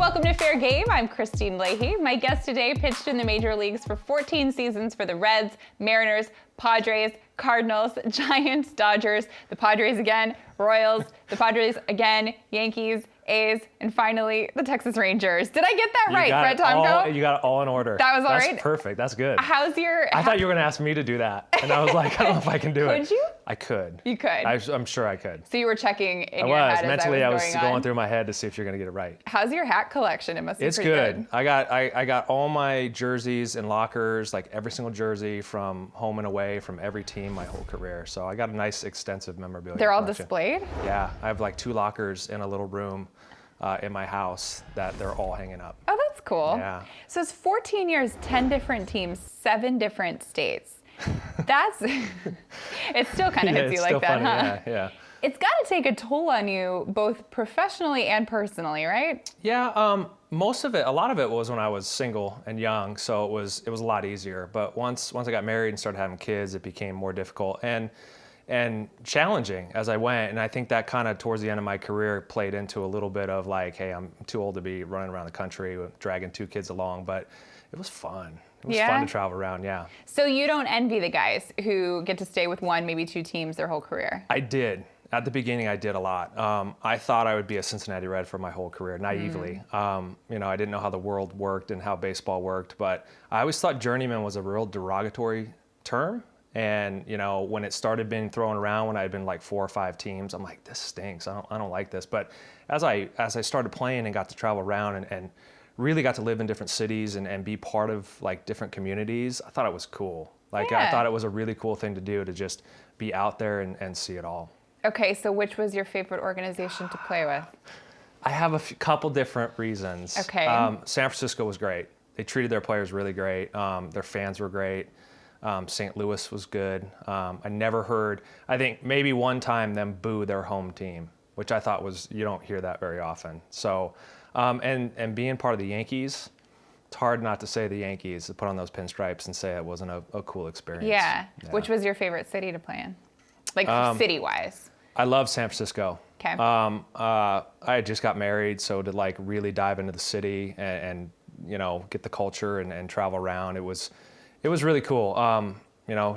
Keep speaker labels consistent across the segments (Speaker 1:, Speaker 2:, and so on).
Speaker 1: Welcome to Fair Game. I'm Kristine Leahy. My guest today pitched in the major leagues for 14 seasons for the Reds, Mariners, Padres, Cardinals, Giants, Dodgers, the Padres again, Royals, the Padres again, Yankees, A's, and finally the Texas Rangers. Did I get that right, Brett Tomko?
Speaker 2: You got it all in order.
Speaker 1: That was all right?
Speaker 2: That's perfect. That's good.
Speaker 1: How's your...
Speaker 2: I thought you were going to ask me to do that. And I was like, I don't know if I can do it.
Speaker 1: Could you?
Speaker 2: I could.
Speaker 1: You could?
Speaker 2: I'm sure I could.
Speaker 1: So you were checking in your head
Speaker 2: Mentally,
Speaker 1: as
Speaker 2: I was
Speaker 1: going on?
Speaker 2: going through my head to see if you're going to get it right.
Speaker 1: How's your hat collection? It must be pretty good.
Speaker 2: I got all my jerseys in lockers, like every single jersey from home and away from every team my whole career. So I got a nice extensive memorabilia
Speaker 1: They're all
Speaker 2: collection.
Speaker 1: displayed?
Speaker 2: Yeah, I have like 2 lockers in a little room in my house that they're all hanging up.
Speaker 1: Oh, that's cool.
Speaker 2: Yeah.
Speaker 1: So it's 14 years, 10 different teams, 7 different states. That's, it still kind of hits you like that,
Speaker 2: funny.
Speaker 1: huh?
Speaker 2: Yeah.
Speaker 1: It's got to take a toll on you, both professionally and personally, right?
Speaker 2: Yeah, a lot of it was when I was single and young, so it was a lot easier. But once I got married and started having kids, it became more difficult and challenging as I went. And I think that kind of towards the end of my career played into a little bit of like, hey, I'm too old to be running around the country dragging 2 kids along, but it was fun. It was fun to travel around, yeah.
Speaker 1: So you don't envy the guys who get to stay with 1, maybe 2 teams their whole career?
Speaker 2: I did. At the beginning, I did a lot. I thought I would be a Cincinnati Red for my whole career, naively. I didn't know how the world worked and how baseball worked, but I always thought journeyman was a real derogatory term. And when it started being thrown around, when I had been like 4 or 5 teams, I'm like, this stinks. I don't like this. But as I started playing and got to travel around and really got to live in different cities and be part of like different communities, I thought it was cool. Like I thought it was a really cool thing to do, to just be out there and see it all.
Speaker 1: Okay, so which was your favorite organization to play with?
Speaker 2: I have a couple different reasons.
Speaker 1: Okay.
Speaker 2: San Francisco was great. They treated their players really great. Their fans were great. St. Louis was good. I never heard, I think maybe one time, them boo their home team, which I thought was, you don't hear that very often. So, and being part of the Yankees, it's hard not to say the Yankees, to put on those pinstripes and say it wasn't a cool experience.
Speaker 1: Yeah. Which was your favorite city to play in? Like city-wise?
Speaker 2: I love San Francisco.
Speaker 1: Okay.
Speaker 2: I had just got married, so to like really dive into the city and get the culture and travel around, it was really cool.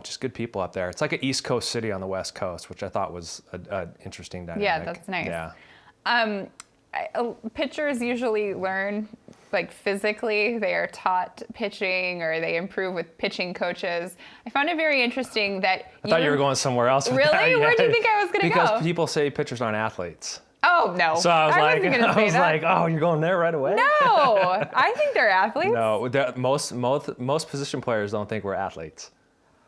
Speaker 2: Just good people up there. It's like an East Coast city on the West Coast, which I thought was an interesting dynamic.
Speaker 1: Yeah, that's nice.
Speaker 2: Yeah.
Speaker 1: Pitchers usually learn, like physically, they are taught pitching or they improve with pitching coaches. I found it very interesting that
Speaker 2: I thought you were going somewhere else with
Speaker 1: Really?
Speaker 2: that. Yeah.
Speaker 1: Where do you think I was going to go?
Speaker 2: Because people say pitchers aren't athletes.
Speaker 1: Oh, no.
Speaker 2: So I was
Speaker 1: like,
Speaker 2: oh, you're going there right away?
Speaker 1: No, I think they're athletes.
Speaker 2: No, most position players don't think we're athletes.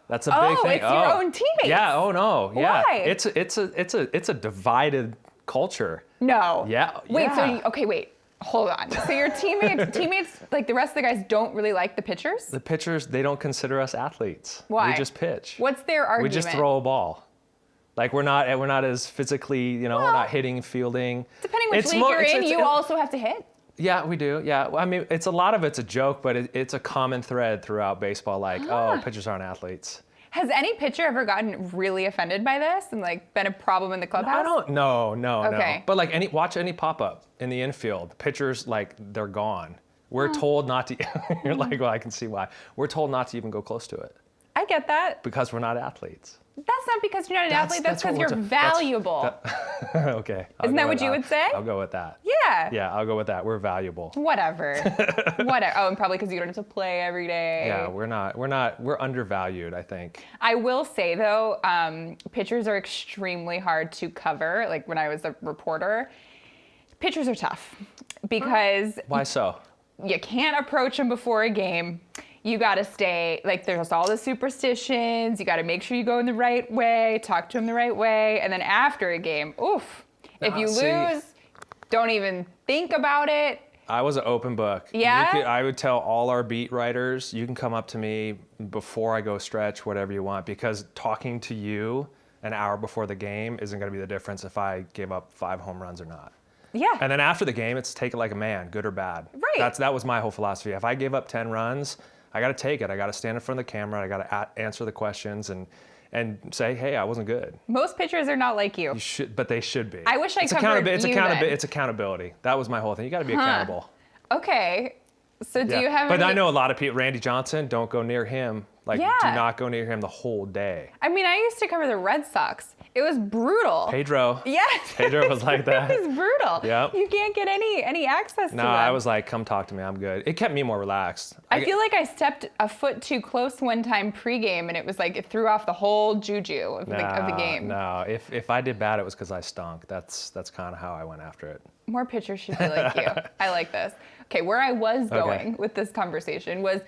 Speaker 2: That's a big thing.
Speaker 1: It's your own teammates.
Speaker 2: Yeah. Oh no. Yeah.
Speaker 1: Why?
Speaker 2: It's a divided culture.
Speaker 1: No.
Speaker 2: Yeah.
Speaker 1: Wait.
Speaker 2: Yeah.
Speaker 1: So wait. Hold on. So your teammates, like the rest of the guys, don't really like the pitchers?
Speaker 2: The pitchers, they don't consider us athletes.
Speaker 1: Why?
Speaker 2: We just pitch.
Speaker 1: What's their argument?
Speaker 2: We just throw a ball. Like we're not as physically, we're not hitting, fielding.
Speaker 1: Depending which league you're in, you also have to hit.
Speaker 2: Yeah, we do. Yeah, I mean, a lot of it's a joke, but it's a common thread throughout baseball. Like, oh, pitchers aren't athletes.
Speaker 1: Has any pitcher ever gotten really offended by this and like been a problem in the clubhouse?
Speaker 2: No. But like watch any pop-up in the infield, pitchers, like, they're gone. We're told not to. You're like, well, I can see why. We're told not to even go close to it.
Speaker 1: I get that.
Speaker 2: Because we're not athletes.
Speaker 1: That's not because you're not an athlete. That's because you're valuable.
Speaker 2: Okay.
Speaker 1: Isn't that what you would say?
Speaker 2: I'll go with that.
Speaker 1: Yeah.
Speaker 2: Yeah, I'll go with that. We're valuable.
Speaker 1: Whatever. Whatever. Oh, and probably because you don't have to play every day.
Speaker 2: Yeah, we're undervalued, I think.
Speaker 1: I will say though, pitchers are extremely hard to cover. Like when I was a reporter, pitchers are tough because.
Speaker 2: Why so?
Speaker 1: You can't approach them before a game. You got to stay, like there's all the superstitions. You got to make sure you go in the right way, talk to them the right way. And then after a game, oof, if you lose, don't even think about it.
Speaker 2: I was an open book.
Speaker 1: Yeah?
Speaker 2: I would tell all our beat writers, you can come up to me before I go stretch, whatever you want, because talking to you an hour before the game isn't going to be the difference if I give up 5 home runs or not.
Speaker 1: Yeah.
Speaker 2: And then after the game, it's take it like a man, good or bad.
Speaker 1: Right.
Speaker 2: That was my whole philosophy. If I give up 10 runs, I got to take it. I got to stand in front of the camera. I got to answer the questions and say, hey, I wasn't good.
Speaker 1: Most pitchers are not like you.
Speaker 2: But they should be.
Speaker 1: I wish I covered you then.
Speaker 2: It's accountability. That was my whole thing. You got to be accountable.
Speaker 1: Okay. So do
Speaker 2: Yeah.
Speaker 1: you have
Speaker 2: But
Speaker 1: any...
Speaker 2: I know a lot of people, Randy Johnson, don't go near him. Like,
Speaker 1: Yeah.
Speaker 2: do not go near him the whole day.
Speaker 1: I mean, I used to cover the Red Sox. It was brutal.
Speaker 2: Pedro.
Speaker 1: Yes.
Speaker 2: Pedro was like that.
Speaker 1: It was brutal.
Speaker 2: Yep.
Speaker 1: You can't get any access to
Speaker 2: No,
Speaker 1: them.
Speaker 2: I was like, come talk to me, I'm good. It kept me more relaxed.
Speaker 1: I feel like I stepped a foot too close one time pregame, and it was like it threw off the whole juju of the game.
Speaker 2: No, if I did bad, it was because I stunk. That's kind of how I went after it.
Speaker 1: More pitchers should be like you. I like this. Okay, where I was going
Speaker 2: Okay.
Speaker 1: with this conversation was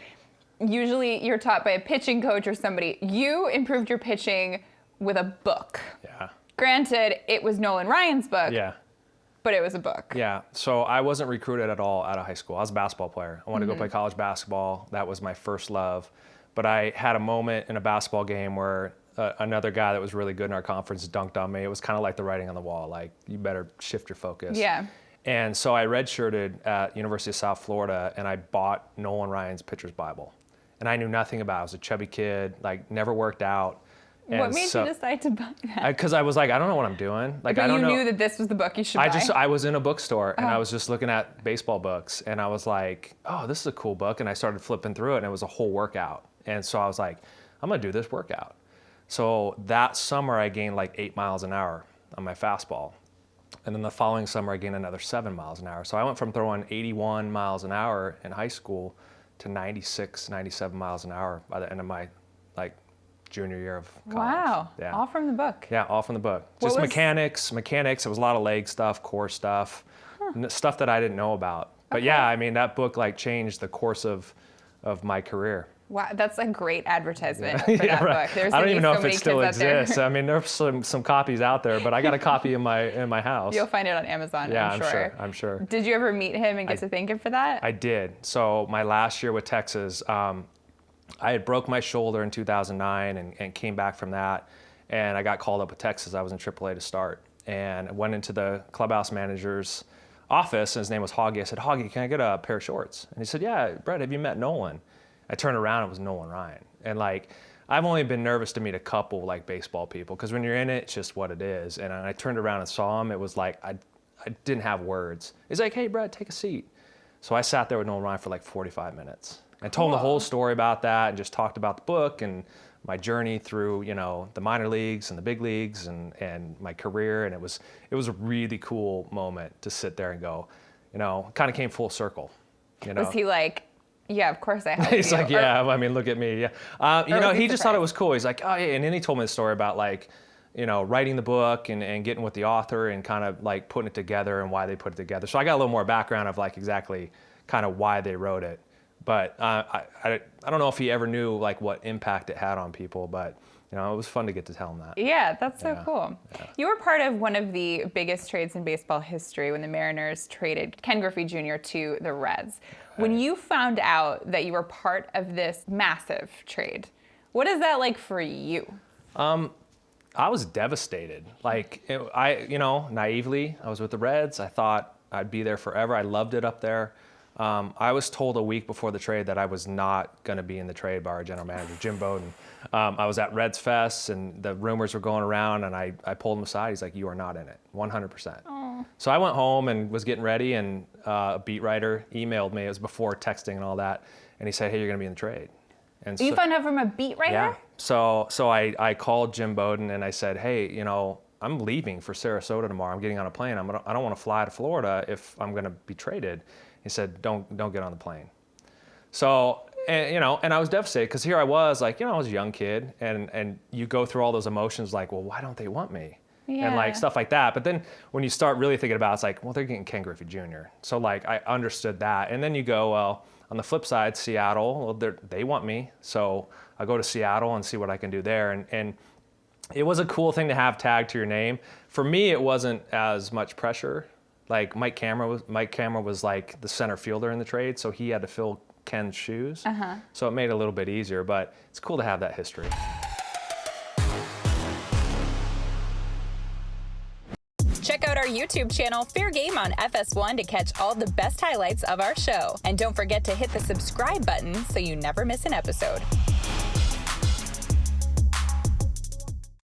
Speaker 1: usually you're taught by a pitching coach or somebody. You improved your pitching with a book.
Speaker 2: Yeah.
Speaker 1: Granted, it was Nolan Ryan's book,
Speaker 2: Yeah.
Speaker 1: but it was a book.
Speaker 2: Yeah. So I wasn't recruited at all out of high school. I was a basketball player. I wanted to go play college basketball. That was my first love. But I had a moment in a basketball game where another guy that was really good in our conference dunked on me. It was kind of like the writing on the wall. Like, you better shift your focus.
Speaker 1: Yeah.
Speaker 2: And so I redshirted at University of South Florida, and I bought Nolan Ryan's Pitcher's Bible. And I knew nothing about it. I was a chubby kid, like never worked out. And
Speaker 1: What made you decide to buy that?
Speaker 2: Because I was like, I don't know what I'm doing. Like,
Speaker 1: But
Speaker 2: I don't
Speaker 1: you
Speaker 2: know.
Speaker 1: knew that this was the book you should buy?
Speaker 2: I was in a bookstore and I was just looking at baseball books, and I was like, oh, this is a cool book. And I started flipping through it, and it was a whole workout. And so I was like, I'm gonna do this workout. So that summer I gained like 8 miles an hour on my fastball. And then the following summer I gained another 7 miles an hour. So I went from throwing 81 miles an hour in high school to 96, 97 miles an hour by the end of my like junior year of college.
Speaker 1: Wow.
Speaker 2: Yeah.
Speaker 1: All from the book.
Speaker 2: Yeah, all from the book.
Speaker 1: What
Speaker 2: Just
Speaker 1: was-
Speaker 2: mechanics. It was a lot of leg stuff, core stuff, stuff that I didn't know about. But yeah, I mean, that book like changed the course of my career.
Speaker 1: Wow, that's a great advertisement for that
Speaker 2: right.
Speaker 1: book. There's
Speaker 2: I
Speaker 1: gonna
Speaker 2: don't
Speaker 1: be
Speaker 2: even know
Speaker 1: so
Speaker 2: if
Speaker 1: many
Speaker 2: it still
Speaker 1: kids out there.
Speaker 2: exists. I mean, there's some copies out there, but I got a copy in my house.
Speaker 1: You'll find it on Amazon,
Speaker 2: Yeah,
Speaker 1: I'm sure.
Speaker 2: I'm sure.
Speaker 1: Did you ever meet him and get to thank him for that?
Speaker 2: I did. So my last year with Texas, I had broke my shoulder in 2009 and came back from that, and I got called up with Texas. I was in AAA to start, and I went into the clubhouse manager's office, and his name was Hoggy. I said, Hoggy, can I get a pair of shorts? And he said, yeah, Brett, have you met Nolan? I turned around, it was Nolan Ryan. And like, I've only been nervous to meet a couple like baseball people, because when you're in it, it's just what it is. And I turned around and saw him, it was like, I didn't have words. He's like, hey, Brett, take a seat. So I sat there with Nolan Ryan for like 45 minutes. I told him the whole story about that and just talked about the book and my journey through, you know, the minor leagues and the big leagues and my career. And it was a really cool moment to sit there and go, you know, kind of came full circle. You know?
Speaker 1: Was he like, yeah, of course I helped
Speaker 2: He's
Speaker 1: you?
Speaker 2: like, yeah, I mean, look at me. Yeah. You know,
Speaker 1: was he
Speaker 2: he just thought
Speaker 1: surprised?
Speaker 2: it was cool. He's like, oh, yeah. And then he told me the story about like, you know, writing the book and getting with the author and kind of like putting it together and why they put it together. So I got a little more background of like exactly kind of why they wrote it. But I don't know if he ever knew like what impact it had on people, but you know, it was fun to get to tell him that.
Speaker 1: Yeah, that's so cool.
Speaker 2: Yeah.
Speaker 1: You were part of one of the biggest trades in baseball history when the Mariners traded Ken Griffey Jr. to the Reds. When you found out that you were part of this massive trade, what is that like for you?
Speaker 2: I was devastated. Like, you know, naively, I was with the Reds. I thought I'd be there forever. I loved it up there. I was told a week before the trade that I was not going to be in the trade by our general manager, Jim Bowden. I was at Reds Fest, and the rumors were going around, and I pulled him aside. He's like, you are not in it, 100%.
Speaker 1: Oh.
Speaker 2: So I went home and was getting ready, and a beat writer emailed me. It was before texting and all that, and he said, hey, you're going to be in the trade. And
Speaker 1: You
Speaker 2: so,
Speaker 1: found out from a beat writer?
Speaker 2: yeah. So I called Jim Bowden, and I said, hey, you know, I'm leaving for Sarasota tomorrow. I'm getting on a plane. I don't want to fly to Florida if I'm going to be traded. He said, don't get on the plane. So, and, you know, and I was devastated because here I was like, you know, I was a young kid, and you go through all those emotions like, well, why don't they want me?
Speaker 1: Yeah.
Speaker 2: And like stuff like that. But then when you start really thinking about it, it's like, well, they're getting Ken Griffey Jr. So like I understood that. And then you go, well, on the flip side, Seattle, well, they want me. So I'll go to Seattle and see what I can do there. And it was a cool thing to have tagged to your name. For me, it wasn't as much pressure. Like Mike Camera was like the center fielder in the trade, so he had to fill Ken's shoes. So it made it a little bit easier, but it's cool to have that history.
Speaker 3: Check out our YouTube channel, Fair Game on FS1 to catch all the best highlights of our show. And don't forget to hit the subscribe button so you never miss an episode.